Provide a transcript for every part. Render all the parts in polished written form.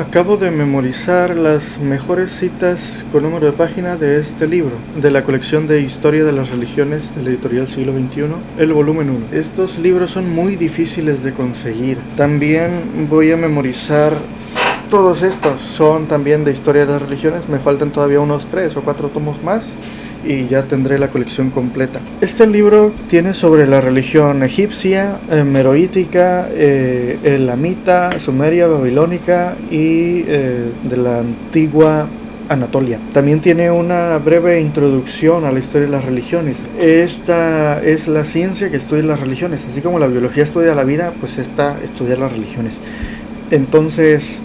Acabo de memorizar las mejores citas con número de página de este libro, de la colección de Historia de las Religiones de la editorial Siglo XXI, el volumen 1. Estos libros son muy difíciles de conseguir. También voy a memorizar todos estos, son también de Historia de las Religiones. Me faltan todavía unos 3 o 4 tomos más y ya tendré la colección completa. Este libro tiene sobre la religión egipcia, meroítica, elamita, sumeria, babilónica y de la antigua Anatolia. También tiene una breve introducción a la historia de las religiones. Esta es la ciencia que estudia las religiones, así como la biología estudia la vida, pues esta estudia las religiones. Entonces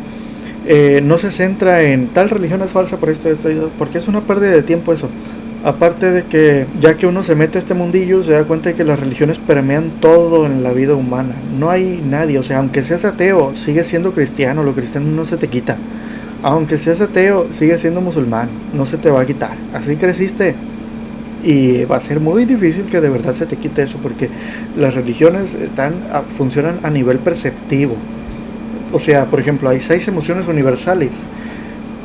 no se centra en tal religión es falsa por esto, porque es una pérdida de tiempo eso. Aparte de que ya que uno se mete a este mundillo, se da cuenta de que las religiones permean todo en la vida humana. No hay nadie, o sea, aunque seas ateo, sigues siendo cristiano, lo cristiano no se te quita. Aunque seas ateo, sigues siendo musulmán, no se te va a quitar. Así creciste. Y va a ser muy difícil que de verdad se te quite eso, porque las religiones funcionan a nivel perceptivo. O sea, por ejemplo, hay 6 emociones universales.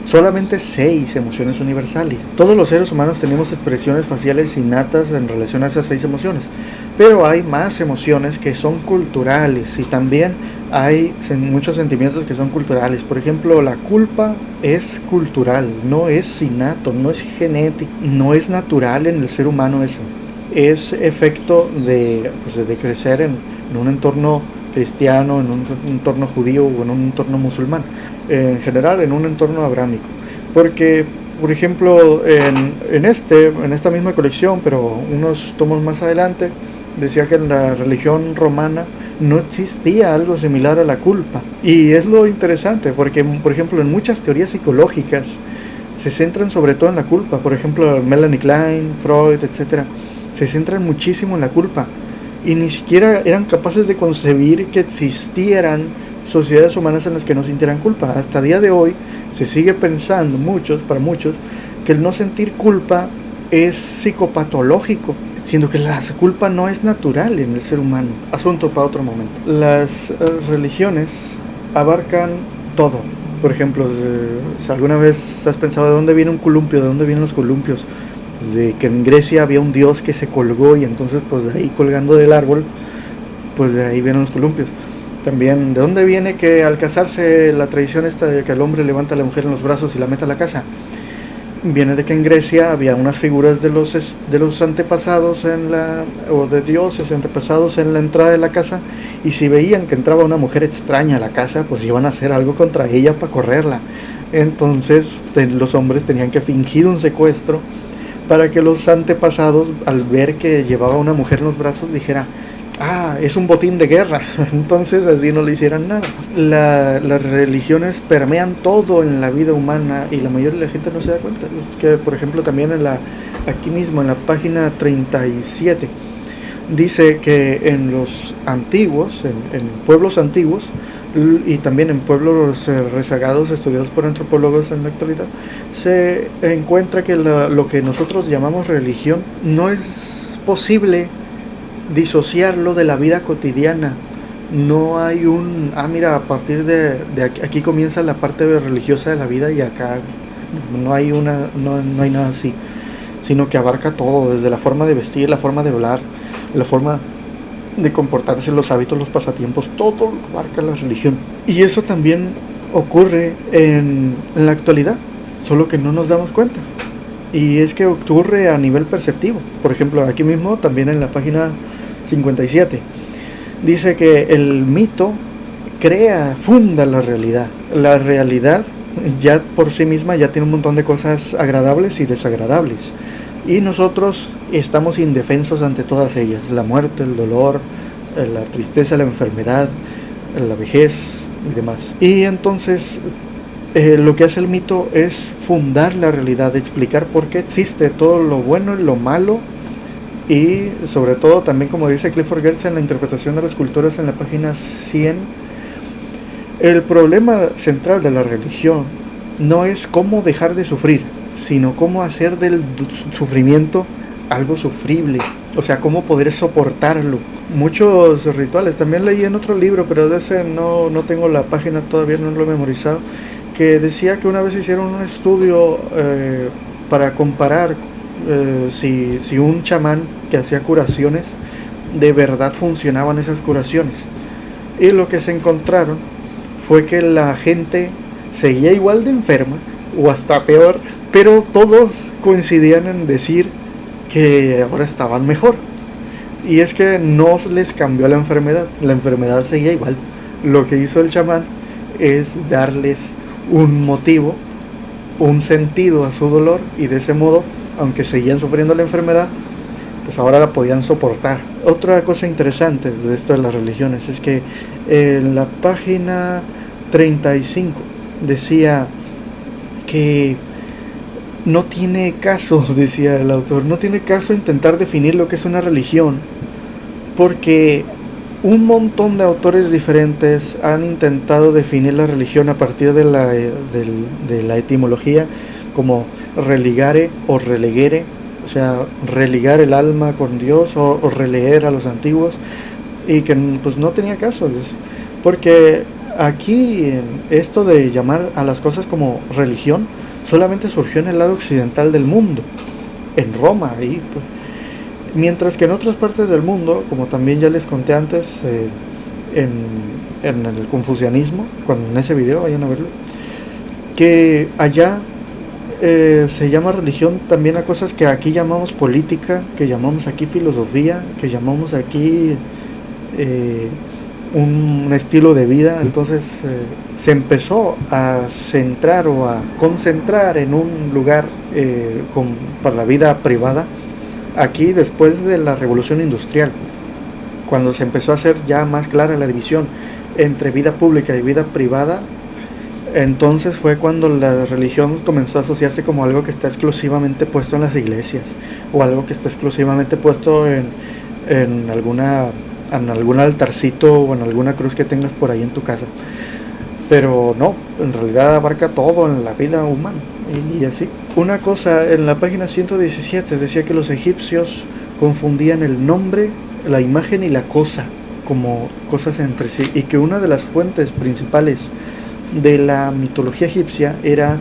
Solamente 6 emociones universales. Todos los seres humanos tenemos expresiones faciales innatas en relación a esas 6 emociones, pero hay más emociones que son culturales y también hay muchos sentimientos que son culturales. Por ejemplo, la culpa es cultural, no es innato, no es genético, no es natural en el ser humano eso. Es efecto de crecer en un entorno cristiano, en un entorno judío o en un entorno musulmán, en general en un entorno abrámico, porque por ejemplo en esta misma colección, pero unos tomos más adelante, decía que en la religión romana no existía algo similar a la culpa, y es lo interesante porque por ejemplo en muchas teorías psicológicas se centran sobre todo en la culpa. Por ejemplo Melanie Klein, Freud, etcétera, se centran muchísimo en la culpa y ni siquiera eran capaces de concebir que existieran sociedades humanas en las que no sintieran culpa. Hasta día de hoy se sigue pensando para muchos, que el no sentir culpa es psicopatológico, siendo que la culpa no es natural en el ser humano. Asunto para otro momento. Las religiones abarcan todo. Por ejemplo, si alguna vez has pensado de dónde viene un columpio, de dónde vienen los columpios, de que en Grecia había un dios que se colgó y entonces pues de ahí colgando del árbol, pues de ahí vienen los columpios. También de dónde viene que al casarse la tradición esta de que el hombre levanta a la mujer en los brazos y la mete a la casa. Viene de que en Grecia había unas figuras de los antepasados o de dioses antepasados en la entrada de la casa, y si veían que entraba una mujer extraña a la casa, pues iban a hacer algo contra ella para correrla. Entonces los hombres tenían que fingir un secuestro para que los antepasados, al ver que llevaba una mujer en los brazos, dijera: ah, es un botín de guerra. Entonces así no le hicieran nada. Las religiones permean todo en la vida humana y la mayoría de la gente no se da cuenta. Que por ejemplo también aquí mismo en la página 37 dice que en los antiguos, en pueblos antiguos, y también en pueblos rezagados estudiados por antropólogos en la actualidad, se encuentra que lo que nosotros llamamos religión no es posible disociarlo de la vida cotidiana. No hay mira, a partir de aquí comienza la parte religiosa de la vida y acá no hay nada así, sino que abarca todo, desde la forma de vestir, la forma de hablar, la forma de comportarse, los hábitos, los pasatiempos, todo lo abarca la religión. Y eso también ocurre en la actualidad, solo que no nos damos cuenta. Y es que ocurre a nivel perceptivo. Por ejemplo, aquí mismo, también en la página 57, dice que el mito funda la realidad. La realidad ya por sí misma ya tiene un montón de cosas agradables y desagradables, y nosotros estamos indefensos ante todas ellas: la muerte, el dolor, la tristeza, la enfermedad, la vejez y demás. Y entonces lo que hace el mito es fundar la realidad, explicar por qué existe todo lo bueno y lo malo, y sobre todo también, como dice Clifford Geertz en la interpretación de las culturas en la página 100, el problema central de la religión no es cómo dejar de sufrir, sino cómo hacer del sufrimiento algo sufrible, o sea, cómo poder soportarlo. Muchos rituales, también leí en otro libro, pero de ese no tengo la página todavía, no lo he memorizado, que decía que una vez hicieron un estudio para comparar si un chamán que hacía curaciones de verdad funcionaban esas curaciones, y lo que se encontraron fue que la gente seguía igual de enferma o hasta peor, pero todos coincidían en decir que ahora estaban mejor. Y es que no les cambió la enfermedad seguía igual. Lo que hizo el chamán es darles un motivo, un sentido a su dolor, y de ese modo, aunque seguían sufriendo la enfermedad, pues ahora la podían soportar. Otra cosa interesante de esto de las religiones es que en la página 35 decía que no tiene caso, decía el autor, no tiene caso intentar definir lo que es una religión, porque un montón de autores diferentes han intentado definir la religión a partir de la etimología, como religare o relegere, o sea, religar el alma con Dios o releer a los antiguos, y que pues no tenía caso, porque aquí esto de llamar a las cosas como religión solamente surgió en el lado occidental del mundo, en Roma, y pues, mientras que en otras partes del mundo, como también ya les conté antes, en el confucianismo, en ese video vayan a verlo, que allá se llama religión también a cosas que aquí llamamos política, que llamamos aquí filosofía, que llamamos aquí un estilo de vida. Entonces se empezó a centrar o a concentrar en un lugar para la vida privada aquí después de la revolución industrial, cuando se empezó a hacer ya más clara la división entre vida pública y vida privada. Entonces fue cuando la religión comenzó a asociarse como algo que está exclusivamente puesto en las iglesias, o algo que está exclusivamente puesto en algún altarcito o en alguna cruz que tengas por ahí en tu casa. Pero no, en realidad abarca todo en la vida humana, y así. Una cosa, en la página 117 decía que los egipcios confundían el nombre, la imagen y la cosa como cosas entre sí, y que una de las fuentes principales de la mitología egipcia era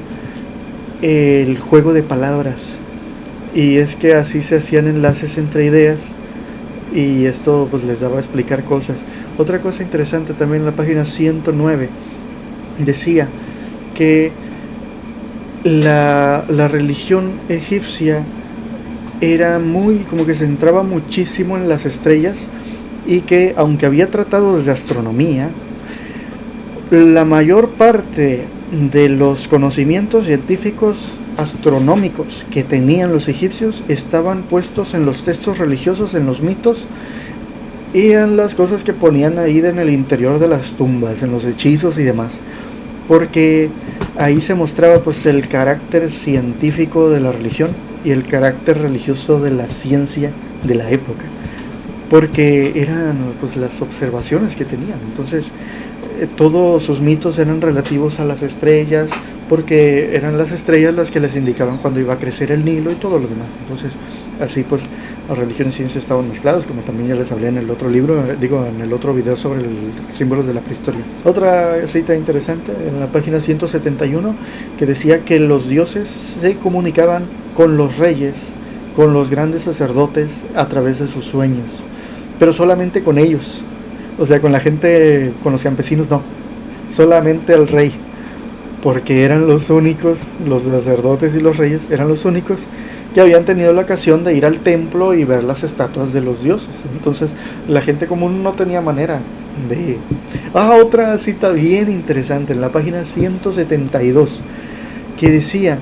el juego de palabras, y es que así se hacían enlaces entre ideas, y esto pues les daba a explicar cosas. Otra cosa interesante también en la página 109 decía que la religión egipcia era muy, como que se centraba muchísimo en las estrellas, y que aunque había tratados de astronomía, la mayor parte de los conocimientos científicos astronómicos que tenían los egipcios estaban puestos en los textos religiosos, en los mitos y en las cosas que ponían ahí en el interior de las tumbas, en los hechizos y demás, porque ahí se mostraba pues el carácter científico de la religión y el carácter religioso de la ciencia de la época, porque eran pues las observaciones que tenían. Entonces todos sus mitos eran relativos a las estrellas, porque eran las estrellas las que les indicaban cuando iba a crecer el Nilo y todo lo demás. Entonces así pues la religión y ciencia estaban mezclados, como también ya les hablé en el otro libro, en el otro video sobre los símbolos de la prehistoria. Otra cita interesante en la página 171, que decía que los dioses se comunicaban con los reyes, con los grandes sacerdotes a través de sus sueños, pero solamente con ellos. O sea, con la gente, con los campesinos no, solamente el rey, porque eran los únicos, los sacerdotes y los reyes eran los únicos que habían tenido la ocasión de ir al templo y ver las estatuas de los dioses. Entonces la gente común no tenía manera de... Otra cita bien interesante en la página 172, que decía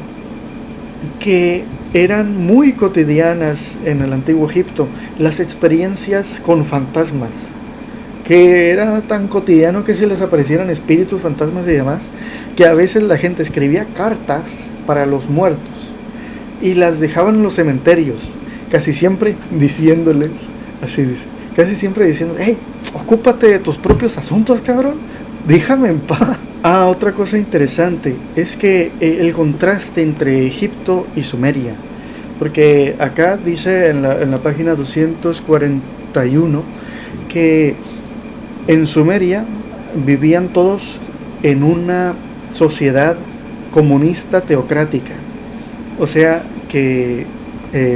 que eran muy cotidianas en el antiguo Egipto las experiencias con fantasmas, que era tan cotidiano que se les aparecieran espíritus, fantasmas y demás, que a veces la gente escribía cartas para los muertos y las dejaban en los cementerios, casi siempre diciéndoles, así dice, casi siempre diciéndoles: hey, ocúpate de tus propios asuntos, cabrón, déjame en paz. Otra cosa interesante es que el contraste entre Egipto y Sumeria, porque acá dice en la página 241 que en Sumeria vivían todos en una sociedad comunista teocrática. O sea que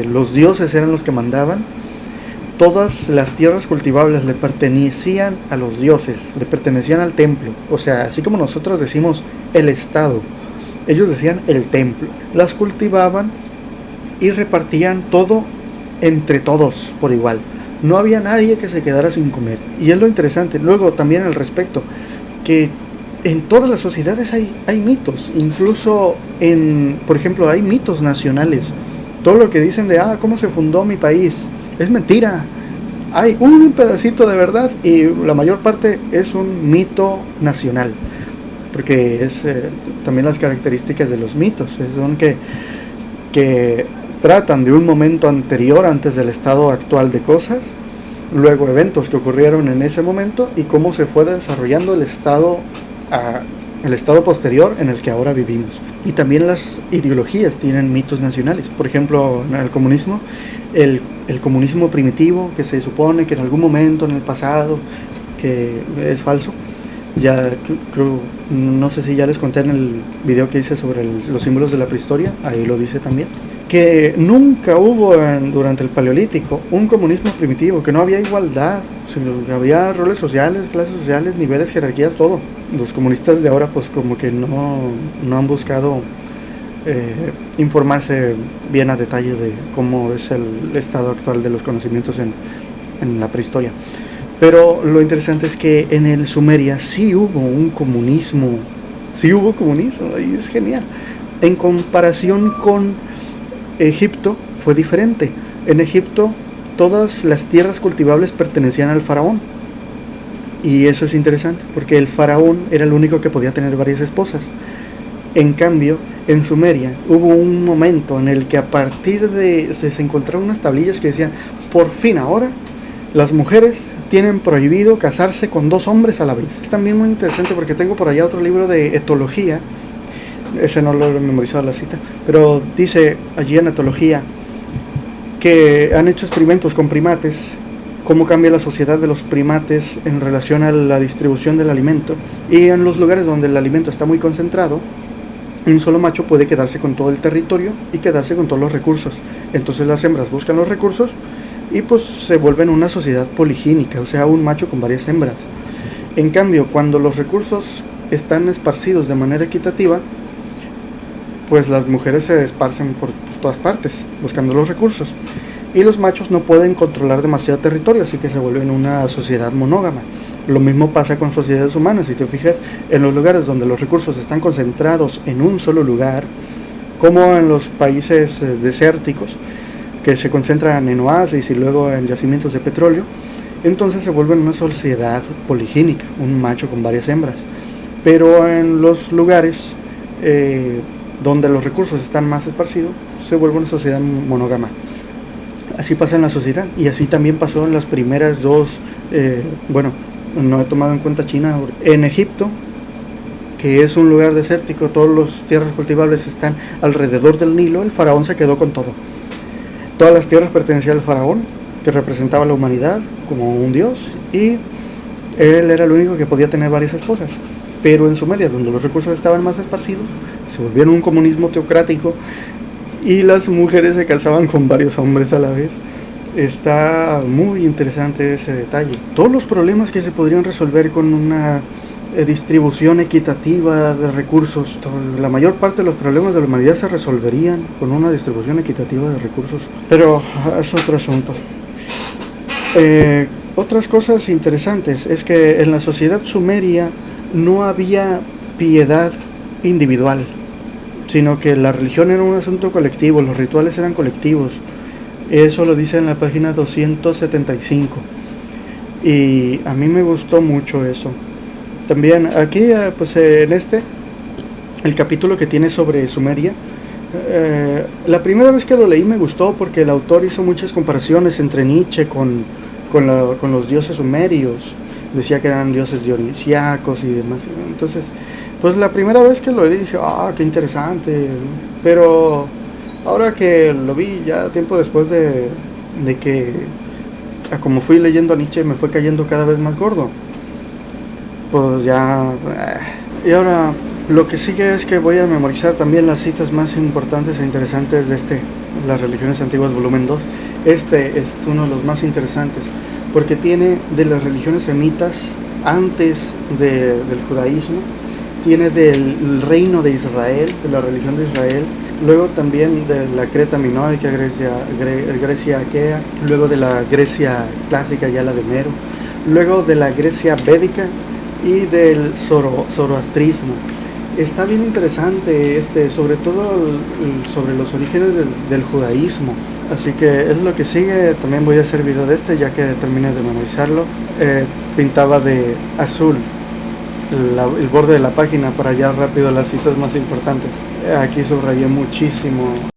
los dioses eran los que mandaban. Todas las tierras cultivables le pertenecían a los dioses, le pertenecían al templo. O sea, así como nosotros decimos el Estado, ellos decían el templo. Las cultivaban y repartían todo entre todos por igual. No había nadie que se quedara sin comer. Y es lo interesante. Luego también al respecto, que en todas las sociedades hay mitos. Incluso por ejemplo, hay mitos nacionales. Todo lo que dicen de, cómo se fundó mi país, es mentira. Hay un pedacito de verdad y la mayor parte es un mito nacional. Porque es también las características de los mitos. Son que tratan de un momento anterior, antes del estado actual de cosas, luego eventos que ocurrieron en ese momento y cómo se fue desarrollando el estado posterior en el que ahora vivimos. Y también las ideologías tienen mitos nacionales. Por ejemplo, en el comunismo, el comunismo primitivo, que se supone que en algún momento en el pasado, que es falso. Ya creo, no sé si ya les conté en el video que hice sobre los símbolos de la prehistoria, ahí lo dice también, que nunca hubo durante el Paleolítico un comunismo primitivo, que no había igualdad, sino que había roles sociales, clases sociales, niveles, jerarquías, todo. Los comunistas de ahora pues como que no han buscado informarse bien a detalle de cómo es el estado actual de los conocimientos en la prehistoria. Pero lo interesante es que en el Sumeria sí hubo un comunismo, y es genial. En comparación con Egipto fue diferente. En Egipto todas las tierras cultivables pertenecían al faraón. Y eso es interesante, porque el faraón era el único que podía tener varias esposas. En cambio, en Sumeria hubo un momento en el que a partir de... se encontraron unas tablillas que decían, por fin ahora las mujeres tienen prohibido casarse con 2 hombres a la vez. Es también muy interesante porque tengo por allá otro libro de etología, ese no lo he memorizado la cita, pero dice allí en etología que han hecho experimentos con primates, cómo cambia la sociedad de los primates en relación a la distribución del alimento, y en los lugares donde el alimento está muy concentrado, un solo macho puede quedarse con todo el territorio y quedarse con todos los recursos. Entonces las hembras buscan los recursos y pues se vuelven una sociedad poligínica, o sea, un macho con varias hembras. En cambio, cuando los recursos están esparcidos de manera equitativa, pues las mujeres se esparcen por todas partes buscando los recursos y los machos no pueden controlar demasiado territorio, así que se vuelven una sociedad monógama. Lo mismo pasa con sociedades humanas. Si te fijas, en los lugares donde los recursos están concentrados en un solo lugar, como en los países desérticos, que se concentran en oasis y luego en yacimientos de petróleo, entonces se vuelven una sociedad poligínica, un macho con varias hembras. Pero en los lugares donde los recursos están más esparcidos, se vuelve una sociedad monógama. Así pasa en la sociedad, y así también pasó en las primeras dos, no he tomado en cuenta China. En Egipto, que es un lugar desértico, todas las tierras cultivables están alrededor del Nilo, el faraón se quedó con todo. Todas las tierras pertenecían al faraón, que representaba a la humanidad como un dios, y él era el único que podía tener varias esposas. Pero en Sumeria, donde los recursos estaban más esparcidos, se volvieron un comunismo teocrático y las mujeres se casaban con varios hombres a la vez. Está muy interesante ese detalle. Todos los problemas que se podrían resolver con una distribución equitativa de recursos, la mayor parte de los problemas de la humanidad se resolverían con una distribución equitativa de recursos, pero es otro asunto. Otras cosas interesantes es que en la sociedad sumeria no había piedad individual, sino que la religión era un asunto colectivo, los rituales eran colectivos. Eso lo dice en la página 275 y a mí me gustó mucho eso. También aquí pues en el capítulo que tiene sobre Sumeria, la primera vez que lo leí me gustó porque el autor hizo muchas comparaciones entre Nietzsche con los dioses sumerios. Decía que eran dioses dionisíacos y demás. Entonces, pues la primera vez que lo leí dije, qué interesante. Pero ahora que lo vi ya tiempo después de que, como fui leyendo a Nietzsche, me fue cayendo cada vez más gordo. Pues ya... Y ahora Lo que sigue es que voy a memorizar también las citas más importantes e interesantes de Las religiones antiguas, volumen 2. Este es uno de los más interesantes, porque tiene de las religiones semitas antes del judaísmo, tiene del reino de Israel, de la religión de Israel, luego también de la Creta minoica, Grecia aquea, luego de la Grecia clásica, ya la de Mero, luego de la Grecia védica y del zoroastrismo. Está bien interesante sobre todo sobre los orígenes del judaísmo. Así que es lo que sigue. También voy a hacer video de ya que termine de memorizarlo. Pintaba de azul el borde de la página para hallar rápido las citas más importantes. Aquí subrayé muchísimo